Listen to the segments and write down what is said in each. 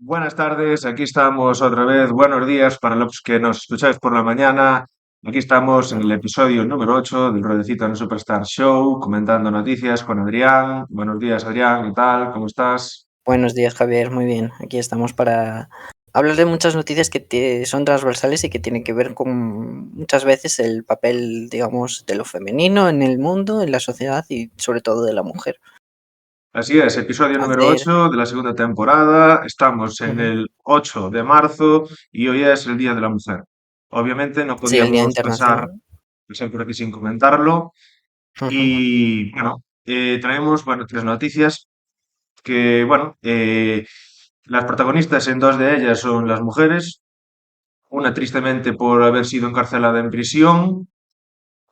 Buenas tardes, aquí estamos otra vez. Buenos días para los que nos escucháis por la mañana. Aquí estamos en el episodio número 8 del Rodecito en el Superstar Show, comentando noticias con Adrián. Buenos días, Adrián, ¿qué tal? ¿Cómo estás? Buenos días, Javier. Muy bien. Aquí estamos para hablar de muchas noticias que son transversales y que tienen que ver con muchas veces el papel, digamos, de lo femenino en el mundo, en la sociedad y sobre todo de la mujer. Así es, episodio número Hacer, 8 de la segunda temporada. Estamos en ujú, el 8 de marzo y hoy es el Día de la Mujer. Obviamente no sí, el Día podíamos Internacional. pasar por aquí sin comentarlo. Ujú, Y bueno, traemos tres noticias que, las protagonistas en dos de ellas son las mujeres, una tristemente por haber sido encarcelada en prisión,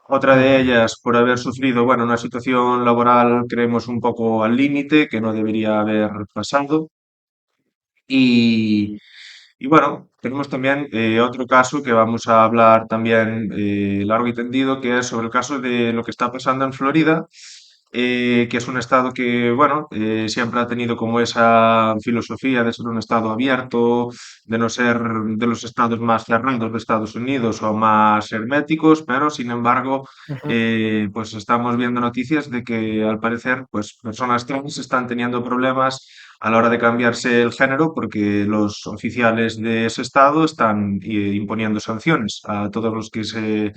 otra de ujú, ellas por haber sufrido, una situación laboral, creemos, un poco al límite, que no debería haber pasado. Y, tenemos también otro caso que vamos a hablar también largo y tendido, que es sobre el caso de lo que está pasando en Florida, que es un estado que, siempre ha tenido como esa filosofía de ser un estado abierto, de no ser de los estados más cerrados de Estados Unidos o más herméticos, pero sin embargo, ujú, pues estamos viendo noticias de que al parecer, pues personas trans están teniendo problemas a la hora de cambiarse el género porque los oficiales de ese estado están imponiendo sanciones a todos los que se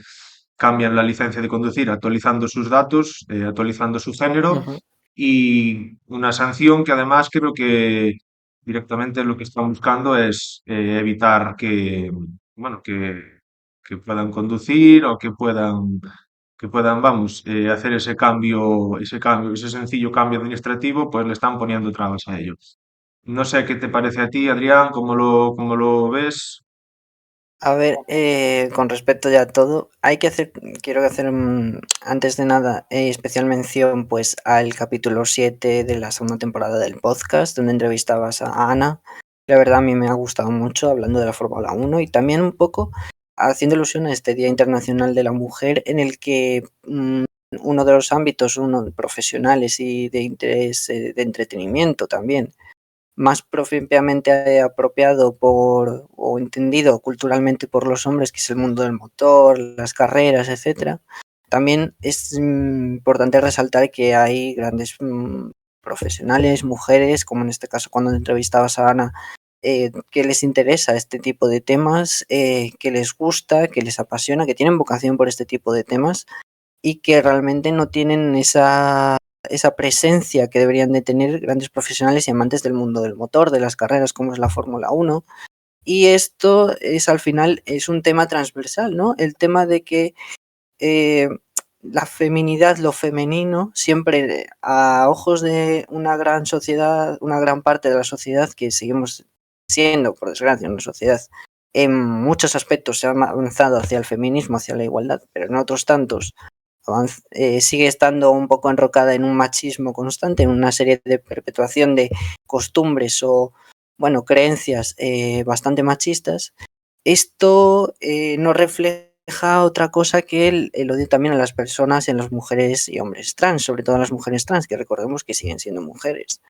cambian la licencia de conducir actualizando sus datos, actualizando su género ujú. y una sanción que además creo que directamente lo que están buscando es evitar que puedan conducir o que puedan, hacer ese sencillo cambio administrativo, pues le están poniendo trabas a ellos. No sé qué te parece a ti, Adrián, cómo lo ves. A ver, con respecto ya a todo, quiero hacer antes de nada especial mención pues al capítulo 7 de la segunda temporada del podcast, donde entrevistabas a Ana. La verdad a mí me ha gustado mucho hablando de la Fórmula 1 y también un poco haciendo alusión a este Día Internacional de la Mujer en el que uno de los ámbitos, uno de profesionales y de interés de entretenimiento también más propiamente apropiado por o entendido culturalmente por los hombres, que es el mundo del motor, las carreras, etcétera. También es importante resaltar que hay grandes profesionales, mujeres, como en este caso cuando entrevistabas a Ana, que les interesa este tipo de temas, que les gusta, que les apasiona, que tienen vocación por este tipo de temas y que realmente no tienen esa presencia que deberían de tener grandes profesionales y amantes del mundo del motor, de las carreras como es la Fórmula 1. Y esto es al final es un tema transversal, ¿no? El tema de que eh, la feminidad, lo femenino, siempre a ojos de una gran sociedad, una gran parte de la sociedad que seguimos siendo, por desgracia, una sociedad en muchos aspectos se ha avanzado hacia el feminismo, hacia la igualdad, pero en otros tantos sigue estando un poco enrocada en un machismo constante, en una serie de perpetuación de costumbres o, bueno, creencias bastante machistas. Esto no refleja otra cosa que el odio también a las personas, en las mujeres y hombres trans, sobre todo a las mujeres trans, que recordemos que siguen siendo mujeres,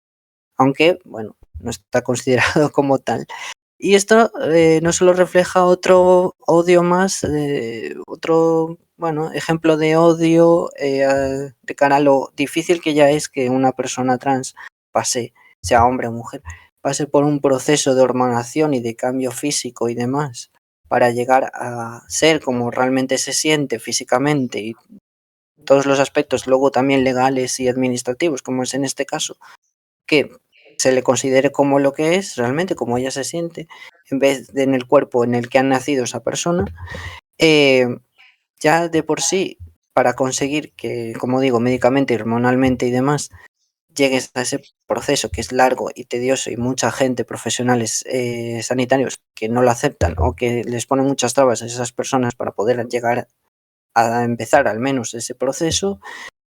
aunque, bueno, no está considerado como tal. Y esto no solo refleja otro odio más, otro bueno, ejemplo de odio de cara a lo difícil que ya es que una persona trans pase, sea hombre o mujer, pase por un proceso de hormonación y de cambio físico y demás para llegar a ser como realmente se siente físicamente y todos los aspectos luego también legales y administrativos, como es en este caso, que se le considere como lo que es realmente, como ella se siente, en vez de en el cuerpo en el que ha nacido esa persona, eh, ya de por sí, para conseguir que, como digo, médicamente, hormonalmente y demás, llegues a ese proceso que es largo y tedioso y mucha gente, profesionales sanitarios, que no lo aceptan o que les ponen muchas trabas a esas personas para poder llegar a empezar al menos ese proceso.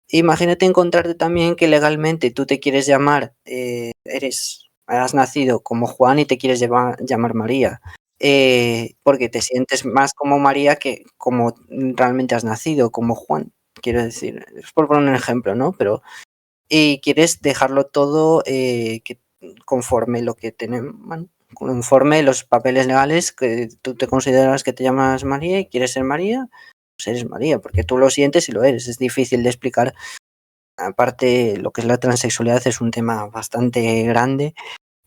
Imagínate encontrarte también que legalmente tú te quieres llamar, has nacido como Juan y te quieres llamar María, porque te sientes más como María que como realmente has nacido, como Juan. Quiero decir, es por poner un ejemplo, ¿no? Pero, y quieres dejarlo todo que conforme lo que tenemos, bueno, conforme los papeles legales que tú te consideras que te llamas María y quieres ser María, pues eres María, porque tú lo sientes y lo eres. Es difícil de explicar. Aparte, lo que es la transexualidad es un tema bastante grande,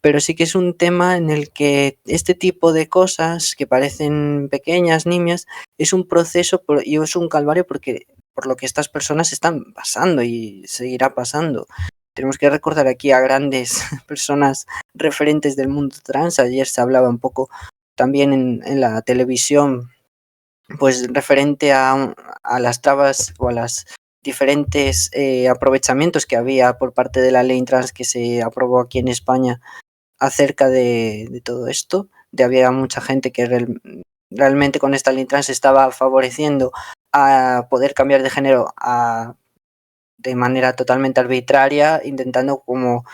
pero sí que es un tema en el que este tipo de cosas que parecen pequeñas, nimias, es un proceso y es un calvario porque por lo que estas personas están pasando y seguirá pasando. Tenemos que recordar aquí a grandes personas referentes del mundo trans. Ayer se hablaba un poco también en la televisión, pues referente a las trabas o a las diferentes aprovechamientos que había por parte de la ley trans que se aprobó aquí en España acerca de todo esto. Había mucha gente que realmente con esta ley trans estaba favoreciendo a poder cambiar de género de manera totalmente arbitraria, intentando como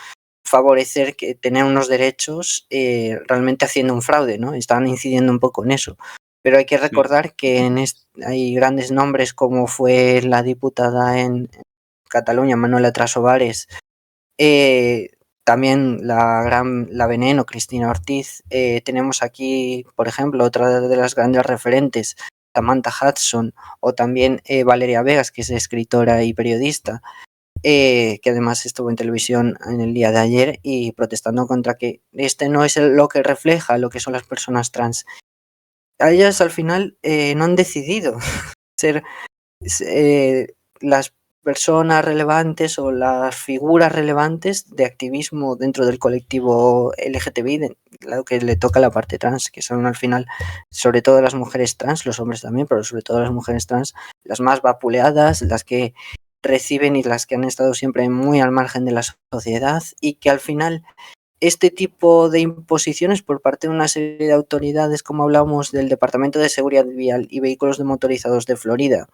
favorecer que tener unos derechos realmente haciendo un fraude, ¿no? Estaban incidiendo un poco en eso. Pero hay que Sí, recordar que hay grandes nombres como fue la diputada en Cataluña, Manuela Trasobares, también la Veneno, Cristina Ortiz. Tenemos aquí, por ejemplo, otra de las grandes referentes, Samantha Hudson, o también Valeria Vegas, que es escritora y periodista, que además estuvo en televisión en el día de ayer y protestando contra que este no es lo que refleja lo que son las personas trans. A ellas al final no han decidido ser las personas relevantes o las figuras relevantes de activismo dentro del colectivo LGTBI, lo que le toca a la parte trans, que son al final, sobre todo las mujeres trans, los hombres también, pero sobre todo las mujeres trans, las más vapuleadas, las que reciben y las que han estado siempre muy al margen de la sociedad, y que al final este tipo de imposiciones por parte de una serie de autoridades, como hablábamos del Departamento de Seguridad Vial y Vehículos Motorizados de Florida,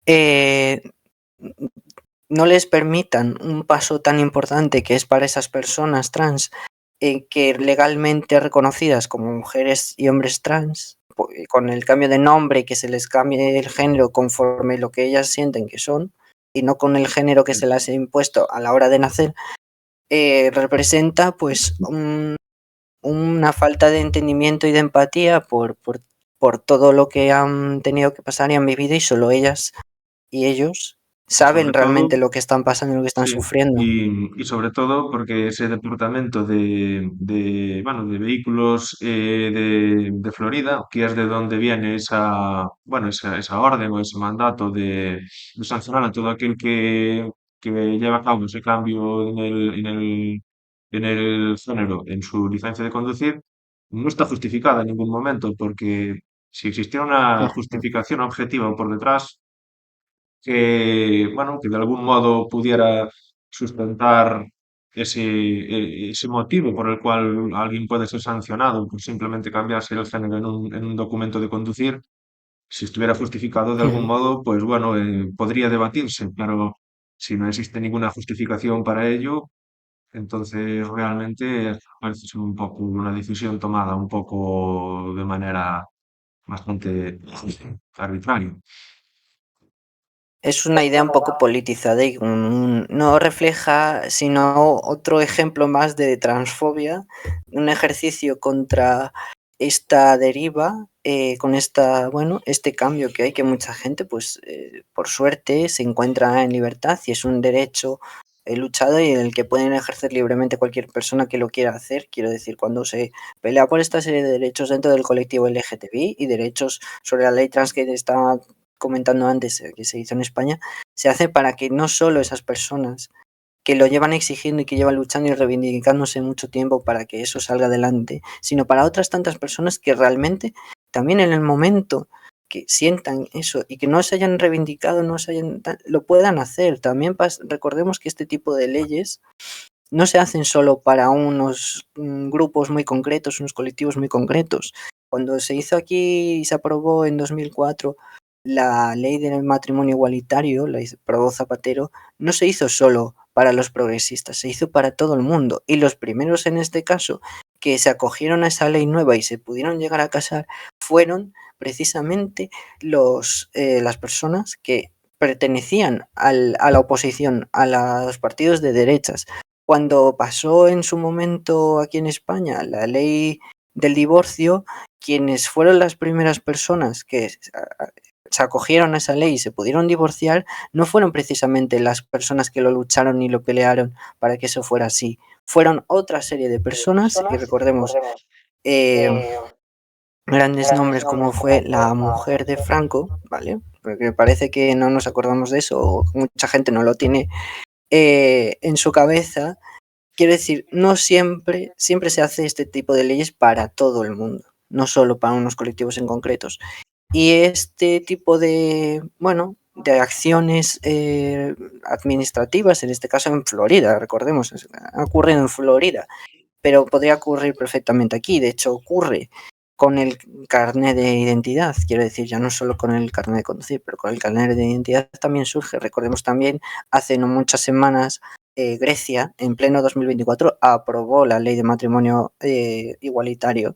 eh, no les permitan un paso tan importante que es para esas personas trans, que legalmente reconocidas como mujeres y hombres trans, con el cambio de nombre, que se les cambie el género conforme lo que ellas sienten que son, y no con el género que se les ha impuesto a la hora de nacer, representa pues una falta de entendimiento y de empatía por todo lo que han tenido que pasar y han vivido, y solo ellas y ellos sobre saben todo, realmente lo que están pasando y lo que están sí, sufriendo. y sobre todo porque ese departamento bueno, de vehículos de Florida, que es de donde viene bueno, esa orden o ese mandato de sancionar a todo aquel que lleva a cabo ese cambio en el género, en su licencia de conducir, no está justificada en ningún momento, porque si existiera una Ujú. justificación objetiva por detrás, bueno, que de algún modo pudiera sustentar ese motivo por el cual alguien puede ser sancionado por simplemente cambiarse el género en un documento de conducir. Si estuviera justificado de algún Ujú. modo, pues bueno, podría debatirse, pero si no existe ninguna justificación para ello, entonces realmente parece ser un poco una decisión tomada un poco de manera bastante arbitraria. Es una idea un poco politizada y no refleja sino otro ejemplo más de transfobia, un ejercicio contra esta deriva, con este cambio que hay, que mucha gente, pues por suerte, se encuentra en libertad y es un derecho luchado y en el que pueden ejercer libremente cualquier persona que lo quiera hacer. Quiero decir, cuando se pelea por esta serie de derechos dentro del colectivo LGTBI y derechos sobre la ley trans que está comentando antes, que se hizo en España, se hace para que no solo esas personas que lo llevan exigiendo y que llevan luchando y reivindicándose mucho tiempo para que eso salga adelante, sino para otras tantas personas que realmente también en el momento que sientan eso y que no se hayan reivindicado, lo puedan hacer. También recordemos que este tipo de leyes no se hacen solo para unos grupos muy concretos, unos colectivos muy concretos. Cuando se hizo aquí y se aprobó en 2004 la ley del matrimonio igualitario, la aprobó Zapatero, no se hizo solo para los progresistas, se hizo para todo el mundo. Y los primeros en este caso que se acogieron a esa ley nueva y se pudieron llegar a casar fueron precisamente las personas que pertenecían a la oposición, a los partidos de derechas, cuando pasó en su momento aquí en España la ley del divorcio, quienes fueron las primeras personas que se acogieron a esa ley y se pudieron divorciar, no fueron precisamente las personas que lo lucharon y lo pelearon para que eso fuera así. Fueron otra serie de personas, y recordemos eh, grandes nombres como fue la mujer de Franco, ¿vale? Porque parece que no nos acordamos de eso, o mucha gente no lo tiene en su cabeza. Quiero decir, no siempre se hace este tipo de leyes para todo el mundo, no solo para unos colectivos en concretos. Y este tipo de, bueno, de acciones administrativas, en este caso en Florida, recordemos, ha ocurrido en Florida, pero podría ocurrir perfectamente aquí. De hecho, ocurre con el carnet de identidad, quiero decir, ya no solo con el carnet de conducir, pero con el carnet de identidad también surge. Recordemos también, hace no muchas semanas, Grecia, en pleno 2024, aprobó la ley de matrimonio igualitario.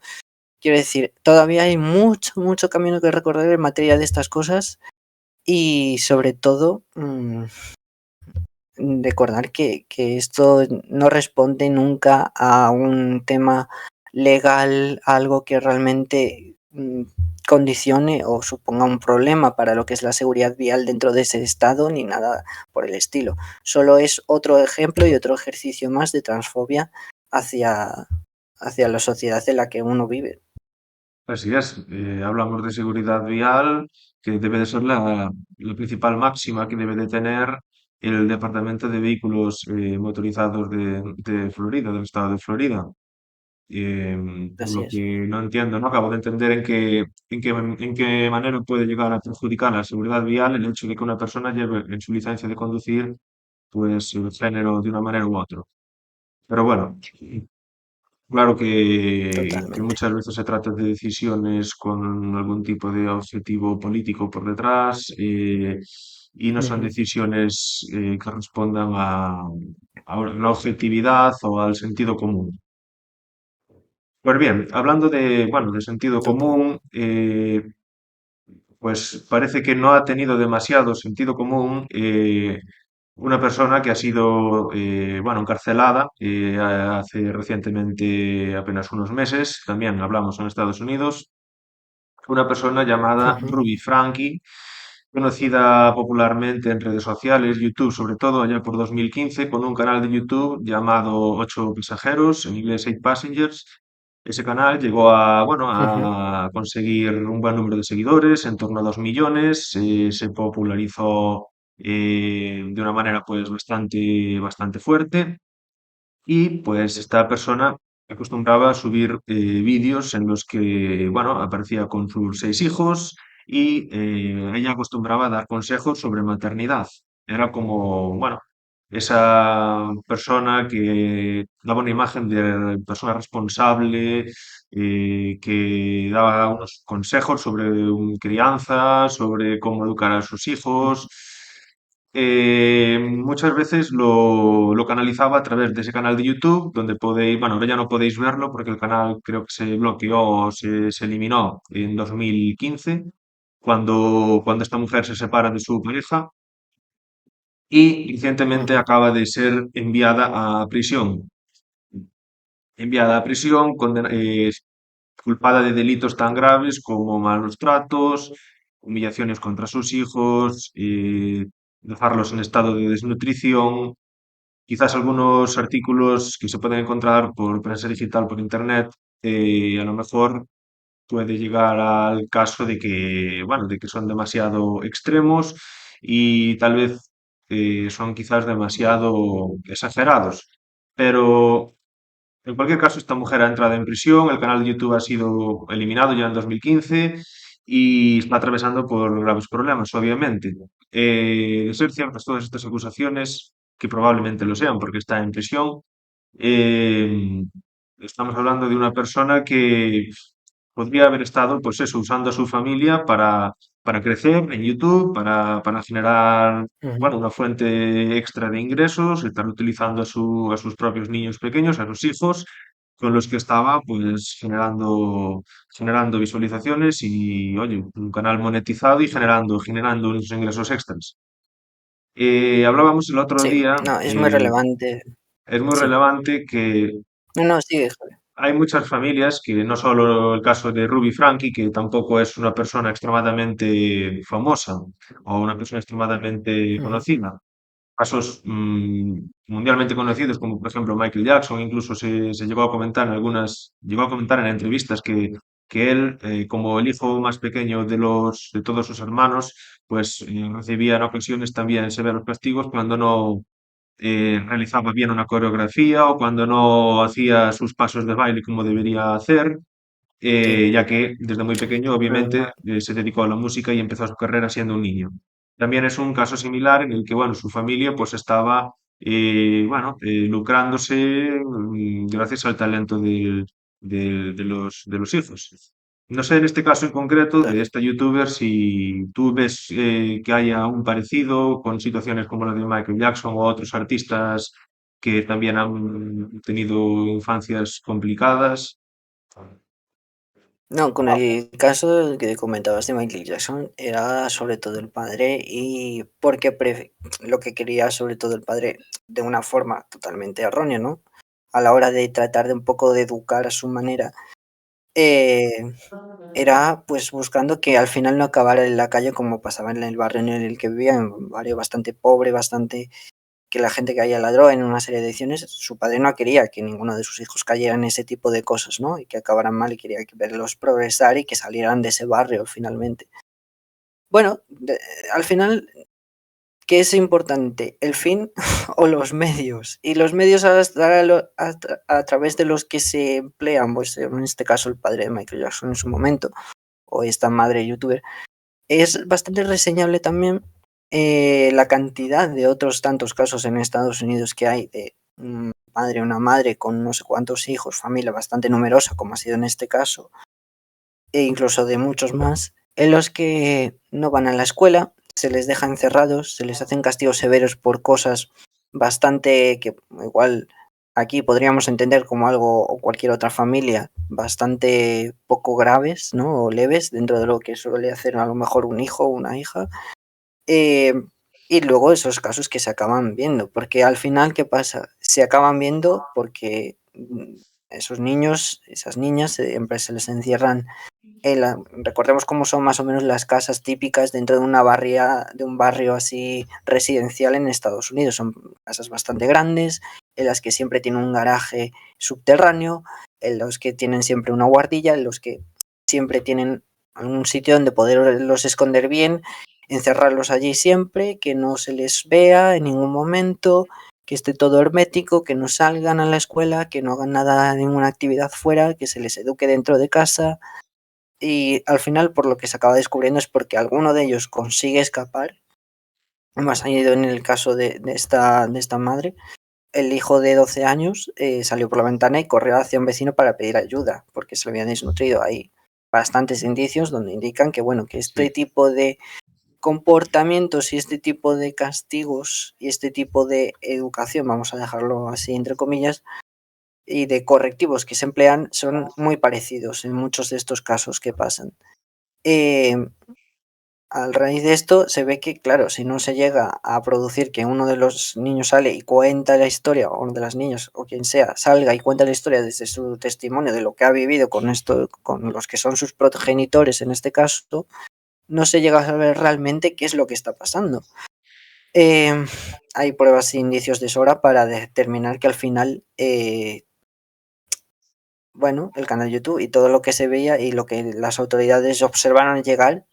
Quiero decir, todavía hay mucho camino que recorrer en materia de estas cosas y sobre todo recordar que esto no responde nunca a un tema legal, algo que realmente condicione o suponga un problema para lo que es la seguridad vial dentro de ese estado ni nada por el estilo. Solo es otro ejemplo y otro ejercicio más de transfobia hacia, hacia la sociedad en la que uno vive. Así es, hablamos de seguridad vial, que debe de ser la principal máxima que debe de tener el Departamento de Vehículos Motorizados de Florida, del estado de Florida. Por Así lo es. que no entiendo, no acabo de entender en qué manera puede llegar a perjudicar la seguridad vial el hecho de que una persona lleve en su licencia de conducir pues el género de una manera u otra. Pero bueno, claro que Totalmente. muchas veces se trata de decisiones con algún tipo de objetivo político por detrás, y no son Ujú. decisiones que respondan a la objetividad o al sentido común. Pues bien, hablando bueno, de sentido Total. común, pues parece que no ha tenido demasiado sentido común una persona que ha sido, bueno, encarcelada hace recientemente apenas unos meses, también hablamos en Estados Unidos, una persona llamada Ujú. Ruby Frankie, conocida popularmente en redes sociales, YouTube sobre todo, allá por 2015, con un canal de YouTube llamado Ocho Pasajeros, en inglés Eight Passengers. Ese canal llegó bueno, Ujú. a conseguir un buen número de seguidores, en torno a 2 millones, se popularizó de una manera pues bastante fuerte. Y pues esta persona acostumbraba a subir vídeos en los que, bueno, aparecía con sus 6 hijos y ella acostumbraba a dar consejos sobre maternidad. Era como, bueno, esa persona que daba una imagen de persona responsable, que daba unos consejos sobre crianza, sobre cómo educar a sus hijos. Muchas veces lo canalizaba a través de ese canal de YouTube, donde podéis, bueno, ahora ya no podéis verlo porque el canal creo que se bloqueó o se eliminó en 2015, cuando esta mujer se separa de su pareja y recientemente Ujú. acaba de ser enviada a prisión. Enviada a prisión, culpada de delitos tan graves como malos tratos, humillaciones contra sus hijos, dejarlos en estado de desnutrición. Quizás algunos artículos que se pueden encontrar por prensa digital, por internet, a lo mejor puede llegar al caso de que, bueno, de que son demasiado extremos y tal vez son quizás demasiado exagerados. Pero en cualquier caso, esta mujer ha entrado en prisión, el canal de YouTube ha sido eliminado ya en 2015 y está atravesando por graves problemas, obviamente. De ser ciertas todas estas acusaciones, que probablemente lo sean porque está en prisión, eh, estamos hablando de una persona que podría haber estado, pues eso, usando a su familia para crecer en YouTube, para generar, Ujú. bueno, una fuente extra de ingresos, estar utilizando a sus propios niños pequeños, a sus hijos, con los que estaba, pues, generando visualizaciones y, oye, un canal monetizado y generando unos ingresos extras. Hablábamos el otro Sí, día, no, es muy relevante. es muy Sí. relevante que No, no, sigue, joder. hay muchas familias que no solo el caso de Ruby Frankie, que tampoco es una persona extremadamente famosa o una persona extremadamente Ujú. conocida. Casos mundialmente conocidos, como por ejemplo Michael Jackson, incluso se llegó a comentar en llegó a comentar en entrevistas que él, como el hijo más pequeño de todos sus hermanos, pues recibía en ocasiones también severos castigos cuando no realizaba bien una coreografía o cuando no hacía sus pasos de baile como debería hacer, Sí, ya que desde muy pequeño obviamente normal. se dedicó a la música y empezó su carrera siendo un niño. También es un caso similar en el que, bueno, su familia pues estaba, bueno, lucrándose gracias al talento de los hijos. No sé en este caso en concreto de Claro. esta youtuber si tú ves que haya un parecido con situaciones como la de Michael Jackson o otros artistas que también han tenido infancias complicadas. No, con el caso que comentabas de Michael Jackson, era sobre todo el padre y porque lo que quería sobre todo el padre de una forma totalmente errónea, ¿no? A la hora de tratar de un poco de educar a su manera, eh, era pues buscando que al final no acabara en la calle como pasaba en el barrio en el que vivía, en un barrio bastante pobre, bastante que la gente caía en la droga en una serie de ediciones, su padre no quería que ninguno de sus hijos cayera en ese tipo de cosas, ¿no? Y que acabaran mal y quería verlos progresar y que salieran de ese barrio finalmente. Bueno, al final, ¿qué es importante? ¿El fin o los medios? Y los medios a través de los que se emplean, pues en este caso el padre de Michael Jackson en su momento, o esta madre youtuber, es bastante reseñable también la cantidad de otros tantos casos en Estados Unidos que hay de un padre o una madre con no sé cuántos hijos, familia bastante numerosa, como ha sido en este caso, e incluso de muchos más, en los que no van a la escuela, se les deja encerrados, se les hacen castigos severos por cosas bastante que igual aquí podríamos entender como algo o cualquier otra familia bastante poco graves, ¿no? O leves dentro de lo que suele hacer a lo mejor un hijo o una hija. Eh, y luego esos casos que se acaban viendo, porque al final, ¿qué pasa? Se acaban viendo porque esos niños, esas niñas, siempre se les encierran recordemos cómo son más o menos las casas típicas dentro de de un barrio así residencial en Estados Unidos. Son casas bastante grandes, en las que siempre tienen un garaje subterráneo, en los que tienen siempre una guardilla, en los que siempre tienen algún sitio donde poderlos esconder bien, encerrarlos allí siempre, que no se les vea en ningún momento, que esté todo hermético, que no salgan a la escuela, que no hagan nada, ninguna actividad fuera, que se les eduque dentro de casa y al final, por lo que se acaba descubriendo es porque alguno de ellos consigue escapar, más ha ido en el caso de esta madre, el hijo de 12 años salió por la ventana y corrió hacia un vecino para pedir ayuda, porque se lo habían desnutrido. Hay bastantes indicios donde indican que, bueno, que este Sí. tipo de comportamientos y este tipo de castigos y este tipo de educación, vamos a dejarlo así entre comillas, y de correctivos que se emplean son muy parecidos en muchos de estos casos que pasan. Eh, Al raíz de esto se ve que, claro, si no se llega a producir que uno de los niños sale y cuenta la historia, o uno de las niñas, o quien sea, salga y cuenta la historia desde su testimonio de lo que ha vivido con esto, con los que son sus progenitores en este caso, no se llega a saber realmente qué es lo que está pasando. Eh, Hay pruebas e indicios de sobra para determinar que al final, bueno, el canal de YouTube y todo lo que se veía y lo que las autoridades observaron llegar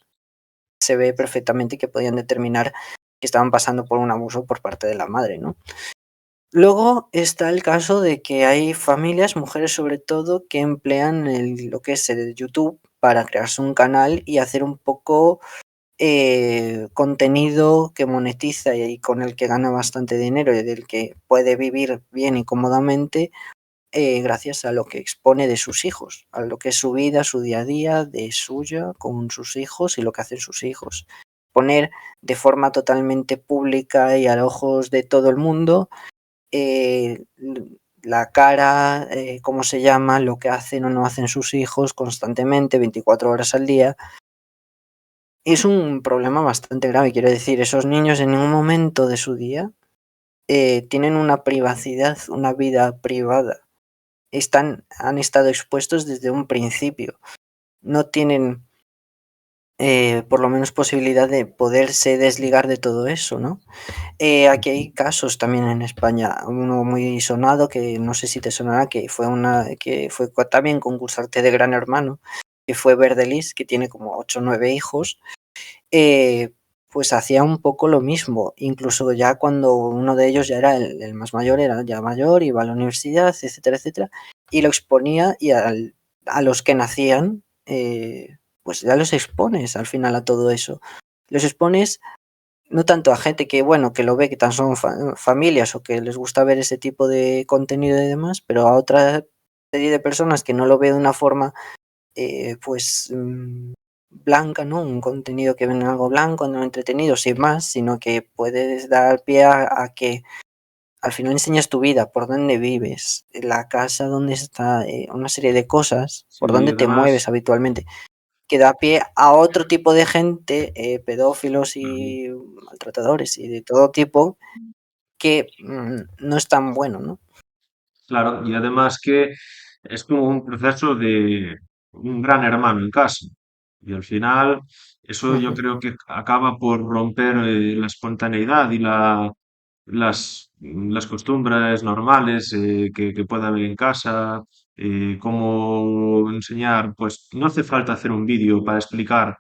se ve perfectamente que podían determinar que estaban pasando por un abuso por parte de la madre, ¿no? Luego está el caso de que hay familias, mujeres sobre todo, que emplean lo que es el YouTube para crearse un canal y hacer un poco contenido que monetiza y con el que gana bastante dinero y del que puede vivir bien y cómodamente gracias a lo que expone de sus hijos, a lo que es su vida, su día a día, de suya con sus hijos y lo que hacen sus hijos. Poner de forma totalmente pública y a ojos de todo el mundo eh, la cara, cómo se llama, lo que hacen o no hacen sus hijos constantemente, 24 horas al día. Es un problema bastante grave, quiero decir, esos niños en ningún momento de su día tienen una privacidad, una vida privada. Han estado expuestos desde un principio. No tienen, por lo menos posibilidad de poderse desligar de todo eso, ¿no? Aquí hay casos también en España, uno muy sonado que no sé si te sonará, que fue también concursante de Gran Hermano, que fue Verdelis, que tiene como 8 o 9 hijos, pues hacía un poco lo mismo, incluso ya cuando uno de ellos ya era el más mayor, era ya mayor, iba a la universidad, etcétera, etcétera, y lo exponía y a los que nacían, pues ya los expones al final a todo eso. Los expones no tanto a gente que, bueno, que lo ve, que tan son familias o que les gusta ver ese tipo de contenido y demás, pero a otra serie de personas que no lo ve de una forma, pues blanca, ¿no? Un contenido que ven algo blanco, no entretenido, sin más, sino que puedes dar pie a que al final enseñas tu vida, por dónde vives, la casa donde está, una serie de cosas, por Sí, dónde te mueves además, habitualmente, que da pie a otro tipo de gente, pedófilos claro, y maltratadores y de todo tipo, que no es tan bueno, ¿no? claro, y además que es como un proceso de un gran hermano en casa. Y al final, eso yo Ujú, creo que acaba por romper la espontaneidad y las costumbres normales que pueda haber en casa. Cómo enseñar, pues no hace falta hacer un vídeo para explicar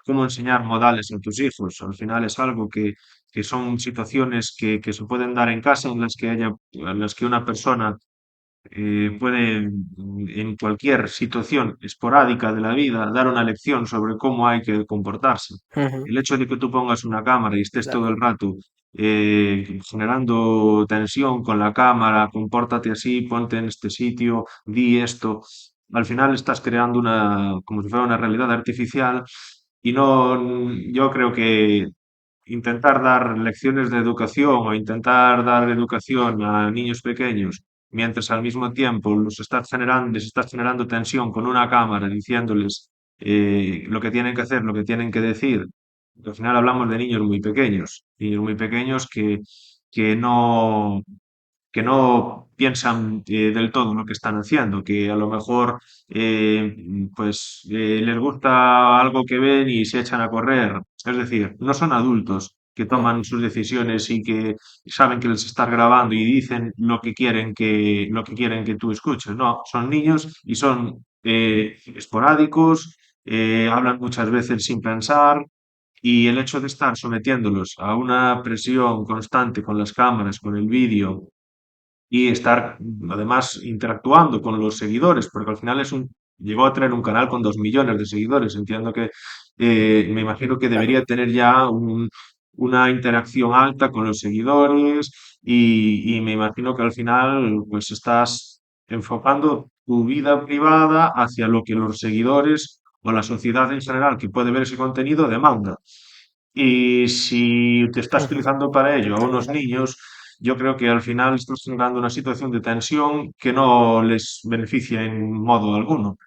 cómo enseñar modales a tus hijos. Al final es algo que son situaciones que se pueden dar en casa en las que una persona puede en cualquier situación esporádica de la vida dar una lección sobre cómo hay que comportarse. ujú, El hecho de que tú pongas una cámara y estés todo claro. el rato generando tensión con la cámara, compórtate así, ponte en este sitio, di esto, al final estás creando como si fuera una realidad artificial y no, yo creo que intentar dar lecciones de educación o intentar dar educación a niños pequeños mientras al mismo tiempo les estás generando tensión con una cámara diciéndoles lo que tienen que hacer, lo que tienen que decir. Al final hablamos de niños muy pequeños que no piensan del todo lo que están haciendo, que a lo mejor les gusta algo que ven y se echan a correr. Es decir, no son adultos que Mm, toman sus decisiones y que saben que les están grabando y dicen lo que quieren que tú escuches. No, son niños y son esporádicos, hablan muchas veces sin pensar. Y el hecho de estar sometiéndolos a una presión constante con las cámaras, con el vídeo, y estar además interactuando con los seguidores, porque al final llegó a tener un canal con 2 millones de seguidores. Entiendo que me imagino que claro. debería tener ya una interacción alta con los seguidores y me imagino que al final pues estás enfocando tu vida privada hacia lo que los seguidores o la sociedad en general que puede ver ese contenido demanda. Y si te estás Ujú, utilizando para ello a unos totalmente. niños, yo creo que al final estás generando una situación de tensión que no les beneficia en modo alguno.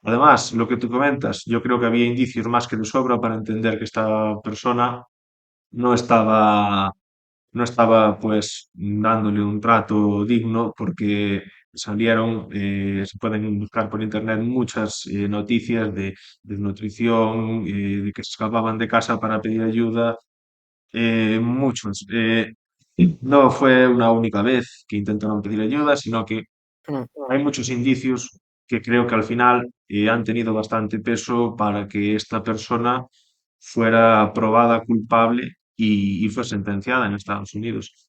Además, lo que tú comentas, yo creo que había indicios más que de sobra para entender que esta persona no estaba, no estaba pues dándole un trato digno porque se pueden buscar por internet muchas noticias de desnutrición, de que se escapaban de casa para pedir ayuda, muchos. No fue una única vez que intentaron pedir ayuda, sino que Mm, hay muchos indicios que creo que al final han tenido bastante peso para que esta persona fuera probada culpable y fue sentenciada en Estados Unidos.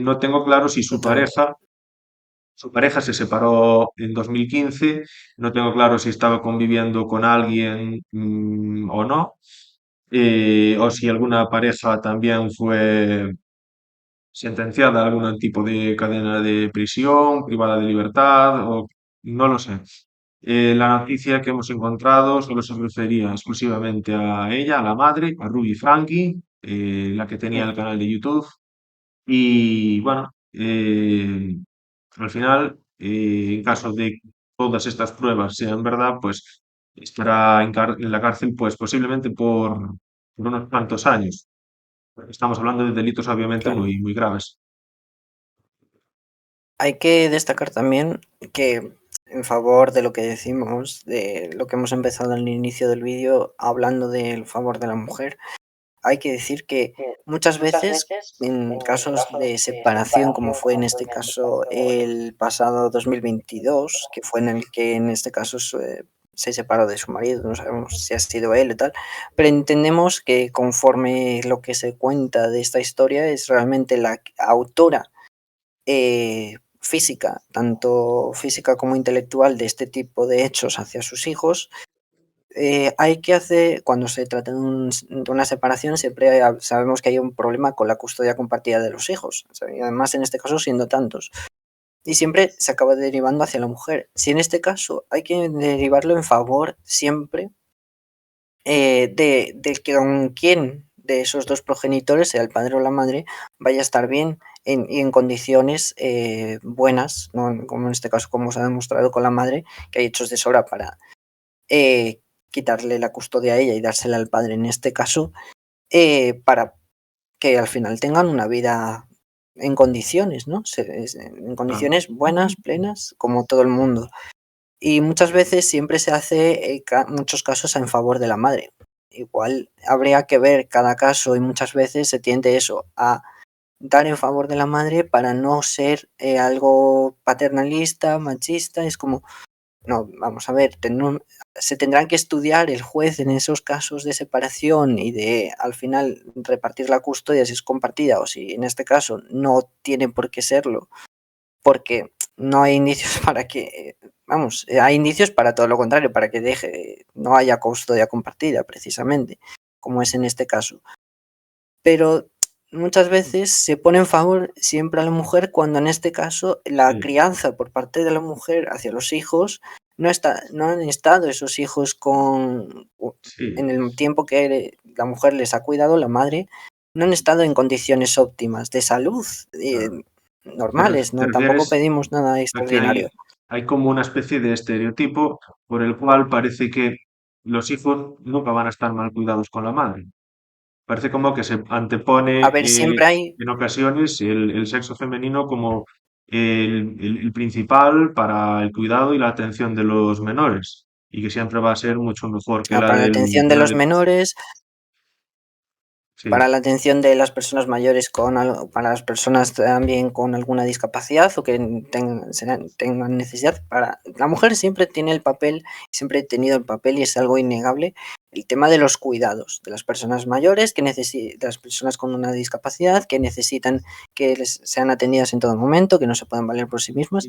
No tengo claro si totalmente. su pareja se separó en 2015, no tengo claro si estaba conviviendo con alguien o no, o si alguna pareja también fue sentenciada a algún tipo de cadena de prisión, privada de libertad, o no lo sé. La noticia que hemos encontrado solo se refería exclusivamente a ella, a la madre, a Ruby Frankie, la que tenía el Ujú, canal de YouTube. Y bueno, al final, en caso de que todas estas pruebas sean verdad, pues estará en la cárcel, pues posiblemente por unos cuantos años. Estamos hablando de delitos obviamente claro. muy, muy graves. Hay que destacar también que en favor de lo que decimos, de lo que hemos empezado al inicio del vídeo hablando del favor de la mujer, hay que decir que muchas veces en casos de separación, como fue en este caso el pasado 2022, que fue en el que en este caso se separó de su marido, no sabemos si ha sido él y tal, pero entendemos que conforme lo que se cuenta de esta historia es realmente la autora física, tanto física como intelectual, de este tipo de hechos hacia sus hijos, hay que hacer, cuando se trata de una separación, siempre sabemos que hay un problema con la custodia compartida de los hijos, o sea, y además en este caso siendo tantos, y siempre se acaba derivando hacia la mujer. Si en este caso hay que derivarlo en favor siempre de que con quién de esos dos progenitores, sea el padre o la madre, vaya a estar bien y en condiciones buenas, ¿no? Como en este caso, como se ha demostrado con la madre, que hay hechos de sobra para quitarle la custodia a ella y dársela al padre en este caso, para que al final tengan una vida en condiciones, ¿no? En Claro. condiciones buenas, plenas, como todo el mundo. Y muchas veces siempre se hace muchos casos en favor de la madre. Igual habría que ver cada caso y muchas veces se tiende eso a dar en favor de la madre para no ser algo paternalista, machista. Es como, no, vamos a ver, se tendrán que estudiar el juez en esos casos de separación y de al final repartir la custodia si es compartida o si en este caso no tiene por qué serlo, porque no hay indicios para que, vamos, hay indicios para todo lo contrario, para que no haya custodia compartida precisamente, como es en este caso. Pero muchas veces se pone en favor siempre a la mujer cuando en este caso la Sí, crianza por parte de la mujer hacia los hijos no han estado esos hijos en sí. el tiempo que la mujer les ha cuidado, la madre, no han estado en condiciones óptimas de salud, Claro. normales, Te no, tampoco refieres pedimos nada a que extraordinario. hay como una especie de estereotipo por el cual parece que los hijos nunca van a estar mal cuidados con la madre. Parece como que se A antepone ver, siempre hay, en ocasiones el sexo femenino como el principal para el cuidado y la atención de los menores y que siempre va a ser mucho mejor para la atención que de la los del... menores, para Sí, la atención de las personas mayores para las personas también con alguna discapacidad o que tengan necesidad. La mujer siempre tiene el papel, siempre ha tenido el papel y es algo innegable, el tema de los cuidados de las personas mayores, de las personas con una discapacidad que necesitan que les sean atendidas en todo momento, que no se puedan valer por sí mismas.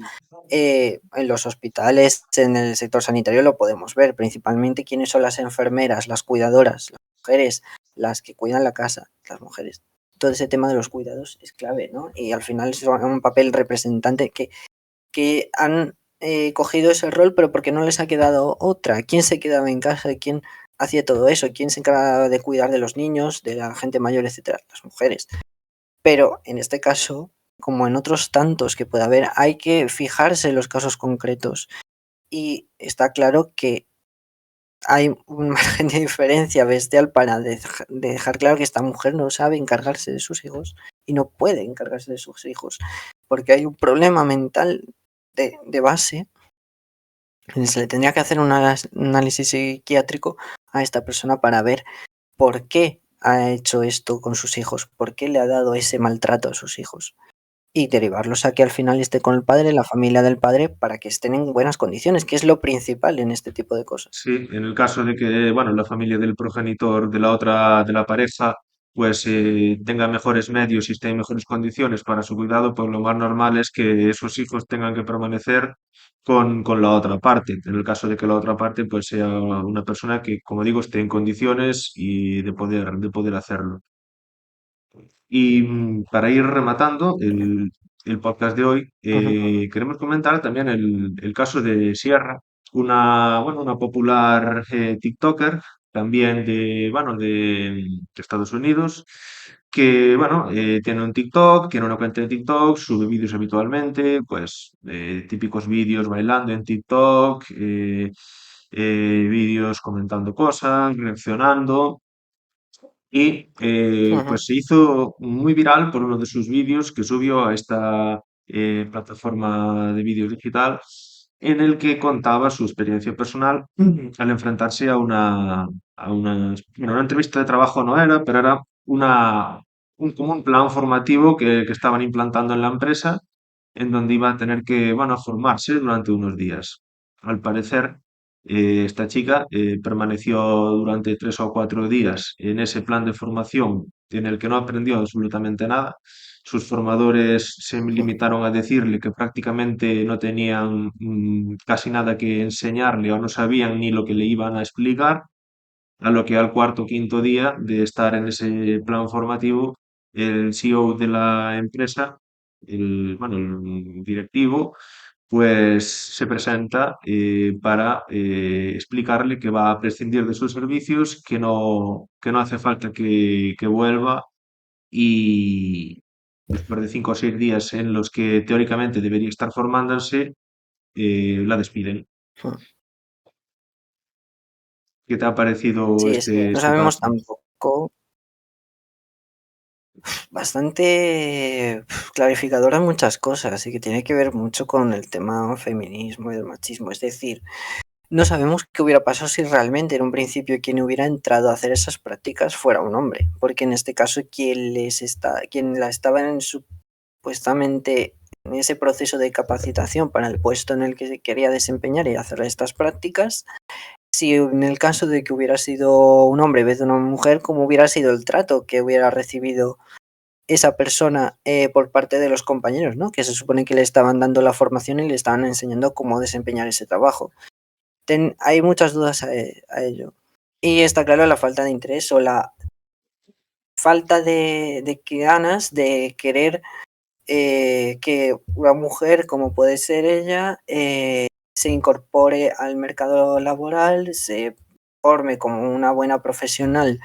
En los hospitales, en el sector sanitario lo podemos ver, principalmente quiénes son las enfermeras, las cuidadoras, las mujeres, las que cuidan la casa, las mujeres. Todo ese tema de los cuidados es clave, ¿no? Y al final son un papel representante que han cogido ese rol, pero porque no les ha quedado otra. ¿Quién se quedaba en casa? ¿Quién hacía todo eso? ¿Quién se encargaba de cuidar de los niños, de la gente mayor, etcétera? Las mujeres. Pero en este caso, como en otros tantos que puede haber, hay que fijarse en los casos concretos. Y está claro que hay un margen de diferencia bestial para de dejar claro que esta mujer no sabe encargarse de sus hijos y no puede encargarse de sus hijos, porque hay un problema mental de base. Se le tendría que hacer un análisis psiquiátrico a esta persona para ver por qué ha hecho esto con sus hijos, por qué le ha dado ese maltrato a sus hijos. Y derivarlos a que al final esté con el padre, la familia del padre, para que estén en buenas condiciones, que es lo principal en este tipo de cosas. sí, en el caso de que, bueno, la familia del progenitor de la de la pareja, pues tenga mejores medios y esté en mejores condiciones para su cuidado, pues lo más normal es que esos hijos tengan que permanecer con la otra parte. En el caso de que la otra parte, pues sea una persona que, como digo, esté en condiciones y de poder hacerlo. Y para ir rematando el podcast de hoy, Ujú. queremos comentar también el caso de Sierra, una, bueno, una popular TikToker, también de, bueno, de Estados Unidos, que, bueno, tiene un TikTok, tiene una cuenta de TikTok, sube vídeos habitualmente, pues típicos vídeos bailando en TikTok, vídeos comentando cosas, reaccionando. y ujú, pues se hizo muy viral por uno de sus vídeos que subió a esta plataforma de vídeos digital en el que contaba su experiencia personal al enfrentarse bueno, una entrevista de trabajo no era, pero era como un plan formativo que estaban implantando en la empresa en donde iba a tener que, bueno, formarse durante unos días. Al parecer, esta chica permaneció durante 3 o 4 días en ese plan de formación en el que no aprendió absolutamente nada. Sus formadores se ujú, limitaron a decirle que prácticamente no tenían casi nada que enseñarle o no sabían ni lo que le iban a explicar, a lo que al cuarto o quinto día de estar en ese plan formativo, el CEO de la empresa, bueno, el directivo, pues se presenta para explicarle que va a prescindir de sus servicios, que no hace falta que vuelva y después de 5 o 6 días en los que teóricamente debería estar formándose, la despiden. ujú. ¿Qué te ha parecido Sí, es que no este sabemos caso? tampoco, bastante clarificador de muchas cosas y que tiene que ver mucho con el tema feminismo y del machismo. Es decir, no sabemos qué hubiera pasado si realmente en un principio quien hubiera entrado a hacer esas prácticas fuera un hombre, porque en este caso quien la estaba supuestamente en ese proceso de capacitación para el puesto en el que se quería desempeñar y hacer estas prácticas, si en el caso de que hubiera sido un hombre en vez de una mujer, cómo hubiera sido el trato que hubiera recibido esa persona por parte de los compañeros, ¿no? Que se supone que le estaban dando la formación y le estaban enseñando cómo desempeñar ese trabajo. Hay muchas dudas a ello. Y está claro la falta de interés o la falta de ganas de querer que una mujer, como puede ser ella, se incorpore al mercado laboral, se forme como una buena profesional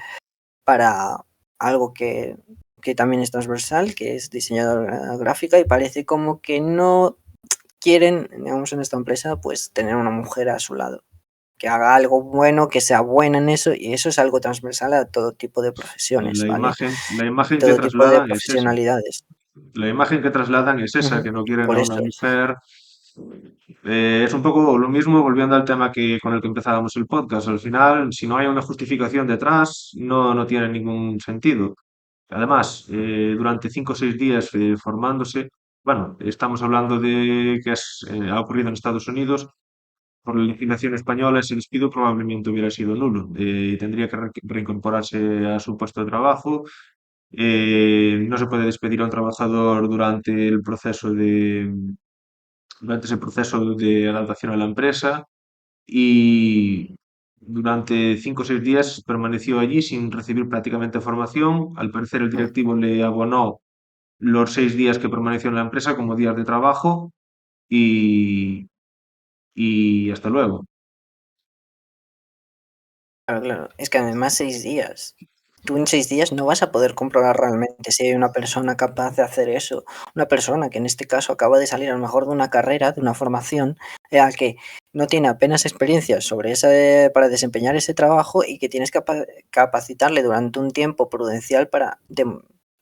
para algo que también es transversal, que es diseñadora gráfica, y parece como que no quieren, digamos, en esta empresa, pues tener una mujer a su lado, que haga algo bueno, que sea buena en eso, y eso es algo transversal a todo tipo de profesiones, ¿vale? La Y imagen que todo tipo de trasladan es esa. profesionalidades. La imagen que trasladan es esa, Ujú. que no quieren Por a una eso es. mujer. Es un poco lo mismo volviendo al tema con el que empezábamos el podcast. Al final, si no hay una justificación detrás, no tiene ningún sentido. Además, durante 5 o 6 días formándose, bueno, estamos hablando de que ha ocurrido en Estados Unidos. Por la legislación española, ese despido probablemente hubiera sido nulo. Tendría que reincorporarse a su puesto de trabajo. No se puede despedir a un trabajador durante ese proceso de adaptación a la empresa y durante 5 o 6 días permaneció allí sin recibir prácticamente formación. Al parecer el Mm. directivo le abonó los 6 días que permaneció en la empresa como días de trabajo y, y hasta luego. Claro, claro. Es que además 6 días. Tú en 6 días no vas a poder comprobar realmente si hay una persona capaz de hacer eso. Una persona que en este caso acaba de salir a lo mejor de una carrera, de una formación, en la que no tiene apenas experiencia sobre ese, para desempeñar ese trabajo y que tienes que capacitarle durante un tiempo prudencial para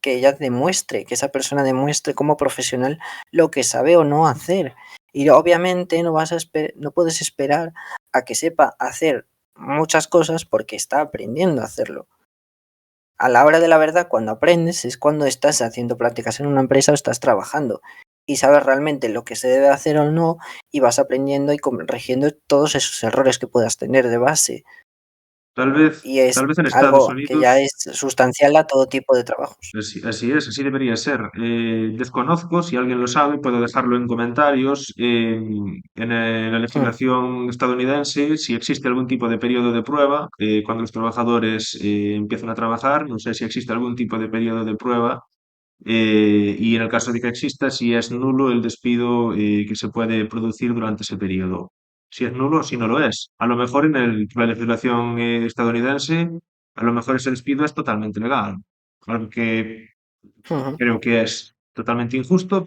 que ella demuestre, que esa persona demuestre como profesional lo que sabe o no hacer. Y obviamente no puedes esperar a que sepa hacer muchas cosas porque está aprendiendo a hacerlo. A la hora de la verdad, cuando aprendes, es cuando estás haciendo prácticas en una empresa o estás trabajando y sabes realmente lo que se debe hacer o no y vas aprendiendo y corrigiendo todos esos errores que puedas tener de base. Y Tal es vez en Estados algo que ya Unidos. es sustancial a todo tipo de trabajos. Así es, así debería ser. Desconozco, si alguien lo sabe, puedo dejarlo en comentarios. En la Mm, legislación estadounidense, si existe algún tipo de periodo de prueba, cuando los trabajadores empiezan a trabajar, no sé si existe algún tipo de periodo de prueba, y en el caso de que exista, si es nulo el despido que se puede producir durante ese periodo. Si es nulo, si no lo es. A lo mejor la legislación estadounidense, a lo mejor ese despido es totalmente legal. Algo que ujú. creo que es totalmente injusto,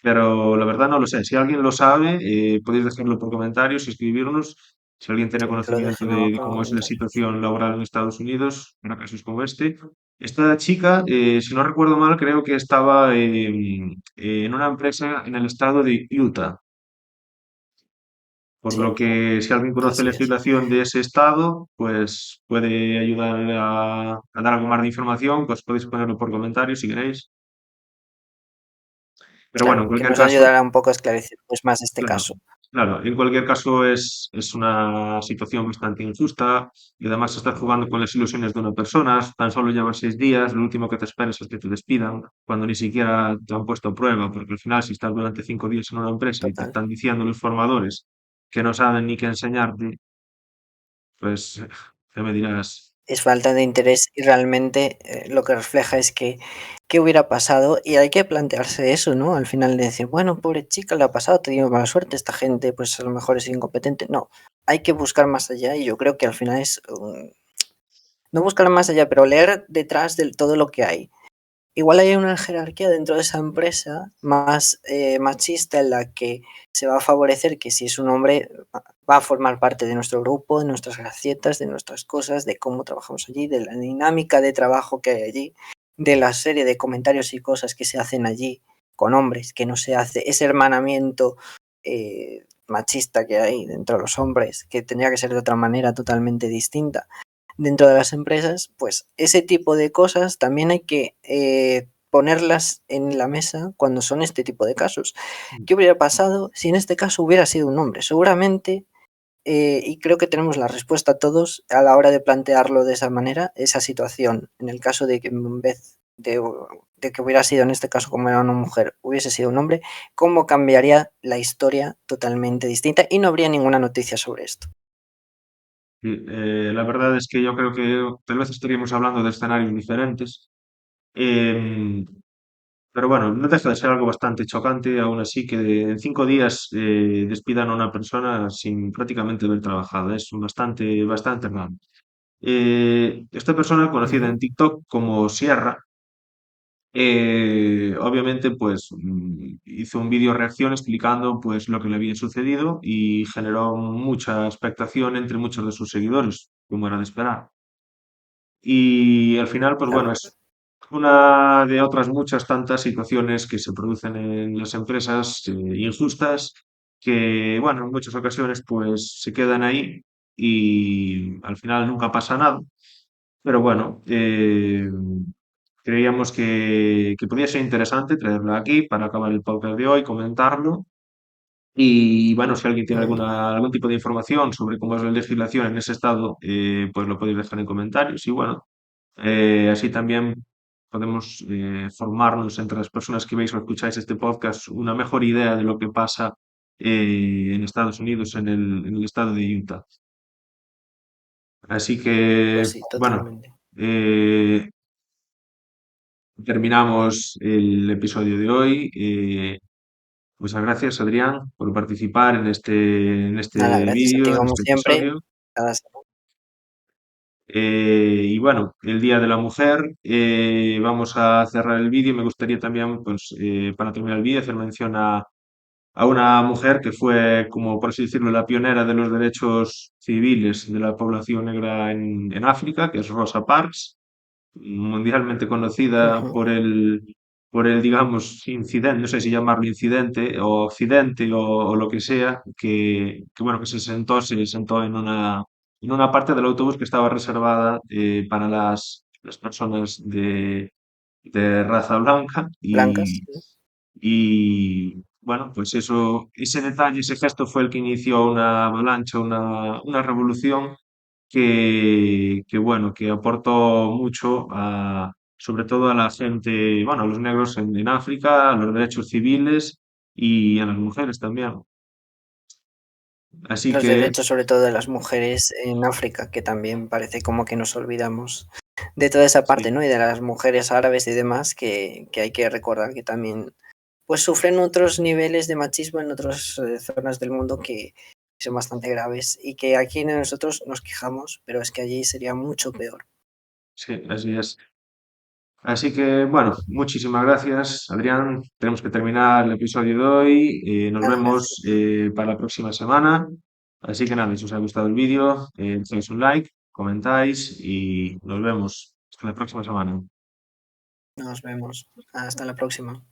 pero la verdad no lo sé. Si alguien lo sabe, podéis dejarlo por comentarios y escribirnos Si alguien tiene que lo conocimiento dejen en los de cómo es la comentarios. situación laboral en Estados Unidos, para casos como este. Esta chica, si no recuerdo mal, creo que estaba en una empresa en el estado de Utah. Por Sí, lo que si alguien conoce así es. legislación de ese estado, pues puede ayudar a dar algo más de información, pues podéis ponerlo por comentarios si queréis. Pero bueno, en Claro, que cualquier nos caso, ayudará un poco a esclarecer pues más este claro, caso. claro, en cualquier caso es una situación bastante injusta y además estás jugando con las ilusiones de una persona, tan solo llevas 6 días, lo último que te esperas es que te despidan cuando ni siquiera te han puesto a prueba, porque al final si estás durante 5 días en una empresa y te Total. están diciendo los formadores que no saben ni qué enseñarte, pues, ¿qué me dirás? Es falta de interés y realmente, lo que refleja es que, ¿qué hubiera pasado? Y hay que plantearse eso, ¿no? Al final de decir: "Bueno, pobre chica, le ha pasado, ha tenido mala suerte, esta gente, pues, a lo mejor es incompetente". No, hay que buscar más allá y yo creo que al final es, no buscar más allá, pero leer detrás de todo lo que hay. Igual hay una jerarquía dentro de esa empresa más, machista en la que se va a favorecer que si es un hombre va a formar parte de nuestro grupo, de nuestras gracietas, de nuestras cosas, de cómo trabajamos allí, de la dinámica de trabajo que hay allí, de la serie de comentarios y cosas que se hacen allí con hombres, que no se hace ese hermanamiento, machista que hay dentro de los hombres, que tendría que ser de otra manera totalmente distinta dentro de las empresas, pues ese tipo de cosas también hay que ponerlas en la mesa cuando son este tipo de casos. ¿Qué hubiera pasado si en este caso hubiera sido un hombre? Seguramente, y creo que tenemos la respuesta todos a la hora de plantearlo de esa manera, esa situación, en el caso de que en vez de que hubiera sido en este caso como era una mujer, hubiese sido un hombre, cómo cambiaría la historia totalmente distinta y no habría ninguna noticia sobre esto. Sí, la verdad es que yo creo que tal vez estaríamos hablando de escenarios diferentes. Em, pero bueno, no deja de ser algo bastante chocante, aún así que en 5 días despidan a una persona sin prácticamente haber trabajado. Es bastante raro. Esta persona, conocida Ujú. en TikTok como Sierra, obviamente pues hizo un vídeo reacción explicando pues lo que le había sucedido y generó mucha expectación entre muchos de sus seguidores, como era de esperar. Y al final, pues bueno, Claro, es una de otras muchas tantas situaciones que se producen en las empresas injustas, que bueno, en muchas ocasiones pues se quedan ahí y al final nunca pasa nada. Pero bueno, creíamos que podía ser interesante traerlo aquí para acabar el podcast de hoy, comentarlo. Y bueno, si alguien tiene muy bien. algún tipo de información sobre cómo es la legislación en ese estado, pues lo podéis dejar en comentarios. Y bueno, así también podemos formarnos entre las personas que veis o escucháis este podcast una mejor idea de lo que pasa en Estados Unidos, en el estado de Utah. Así Pues que, sí, bueno, totalmente. eh, terminamos el episodio de hoy. Muchas gracias, Adrián, por participar en este Nada, gracias a ti vídeo, en como este siempre. episodio. Cada semana. Y bueno, el Día de la Mujer, vamos a cerrar el vídeo. Me gustaría también, pues, para terminar el vídeo, hacer mención a una mujer que fue, como por así decirlo, la pionera de los derechos civiles de la población negra en África, que es Rosa Parks, mundialmente conocida Ujú. por el, digamos, incidente, no sé si llamarlo incidente o accidente o lo que sea, que, bueno, que se sentó en una parte del autobús que estaba reservada para las personas de raza blanca Blancas, y, sí. y bueno, pues eso, ese detalle, ese gesto fue el que inició una avalancha, una revolución que bueno, que aportó mucho sobre todo a la gente, bueno, a los negros en África, a los derechos civiles y a las mujeres también. Así Los que derechos, sobre todo de las mujeres en África, que también parece como que nos olvidamos de toda esa parte, sí, ¿no? Y de las mujeres árabes y demás, que hay que recordar que también, pues, sufren otros niveles de machismo en otras, zonas del mundo que son bastante graves y que aquí nosotros nos quejamos, pero es que allí sería mucho peor. sí, así es. Así que bueno, muchísimas gracias, Adrián. Tenemos que terminar el episodio de hoy. Nos Nada, vemos gracias. para la próxima semana. Así que nada, si os ha gustado el vídeo, dejáis un like, comentáis y nos vemos hasta la próxima semana. Nos vemos. Hasta la próxima.